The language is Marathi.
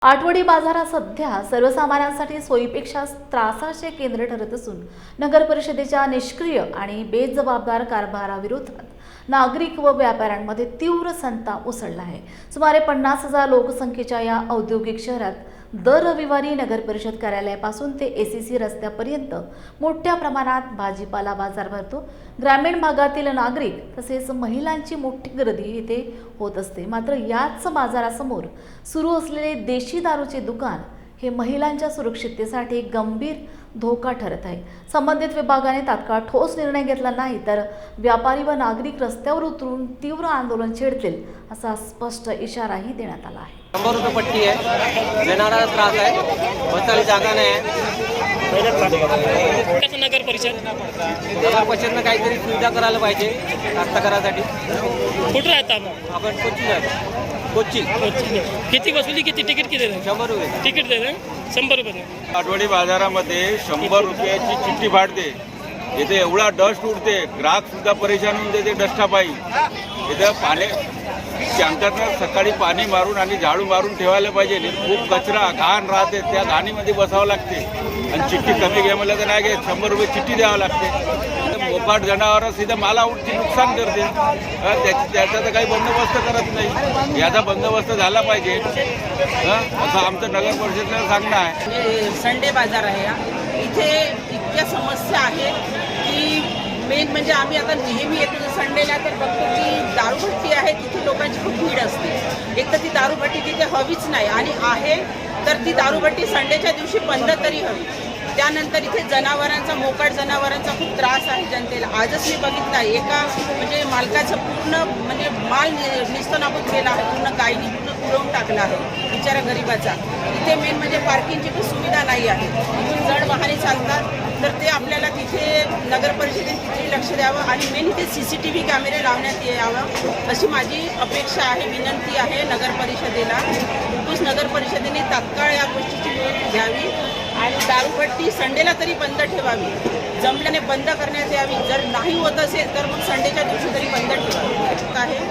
आठवडी बाजारात सध्या सर्वसामान्यांसाठी सोयीपेक्षा त्रासाचे केंद्र ठरत असून नगर परिषदेच्या निष्क्रिय आणि बेजबाबदार कारभाराविरोधात नागरिक व व्यापाऱ्यांमध्ये तीव्र संताप उसळला आहे। सुमारे 50,000 लोकसंख्येच्या या औद्योगिक शहरात दर रविवारी नगर परिषद कार्यालयापासून ते एसीसी रस्त्यापर्यंत मोठ्या प्रमाणात भाजीपाला बाजार भरतो। ग्रामीण भागातील नागरिक तसेच महिलांची मोठी गर्दी येथे होत असते। मात्र याच बाजारासमोर सुरू असलेले देशी दारूचे दुकान हे महिलांच्या सुरक्षिततेसाठी गंभीर धोका ठरत आहे। संबंधित विभागाने तात्काळ ठोस निर्णय घेतला नाही तर व्यापारी व नागरिक रस्त्यावर उतरून तीव्र आंदोलन छेडतील असा स्पष्ट इशाराही देण्यात आला आहे। 100 रुपये पट्टी आहे, येणारा त्रास आहे, बसायला जागा नाही आहे। नगर परिषदनं काहीतरी सुविधा करायला पाहिजे कास्तकारासाठी। कुठं राहता आपण कोची जातो, कोची। किती वसुली, किती तिकीट किती 100 रुपये तिकीट दे 100 रुपये। आठवडी बाजारामध्ये 100 रुपयाची चिठ्ठी फाडते। इथे एवढा डस्ट उडते, ग्राहक सुद्धा परेशान होऊन देते डस्टापायी। इथं पाणी टँकरनं सकाळी पाणी मारून आणि झाडू मारून ठेवायला पाहिजे। खूप कचरा घाण राहते, त्या घाणीमध्ये बसावं लागते आणि चिठ्ठी कमी घ्या म्हणलं तर नाही घेत, 100 रुपये चिठ्ठी द्यावं लागते। मोकाट जनावरं सीधा माला उठती नुकसान करते, त्याचा तर काही बंदोबस्त करत नाही। याचा बंदोबस्त झाला पाहिजे असं आमचं नगर परिषदेला सांगणं आहे। संडे बाजार आहे इथे इतक्या समस्या आहेत की मेन म्हणजे आम्ही आता नेहमी येतो संडेला तर बघतो की दारूभट्टी आहे, तिथे लोकांची खूप भीड असते। एक तर ती दारूभट्टी तिथे हवीच नाही आणि आहे तर ती दारूभट्टी संडेच्या दिवशी बंद तरी हवी। त्यानंतर इथे जनावरांचा, मोकाट जनावरांचा खूप त्रास आहे जनतेला। आजच मी बघितलं आहे एका म्हणजे मालकाचं पूर्ण म्हणजे माल निस्तनाबूत केला आहे, पूर्ण गायीने पूर्ण पुरवून टाकला आहे बिचारा गरिबाचा। इथे मेन म्हणजे पार्किंगची पण सुविधा नाही आहे, इथून जड वाहने चालतात तर ते आपल्याला तिथे नगर परिषदेने तिथे लक्ष द्यावं आणि मेन इथे CCTV कॅमेरे लावण्यात यावं अशी माझी अपेक्षा आहे, विनंती आहे नगर परिषदेला। कुठूच नगर परिषदेने तात्काळ या गोष्टीची नोंद घ्यावी आणि दारूभट्टी संडेला तरी बंद ठेवावी, जमल्याने बंद करण्यात यावी। जर नाही होत असेल तर मग संडेच्या दिवशी तरी बंद ठेवावी आहे।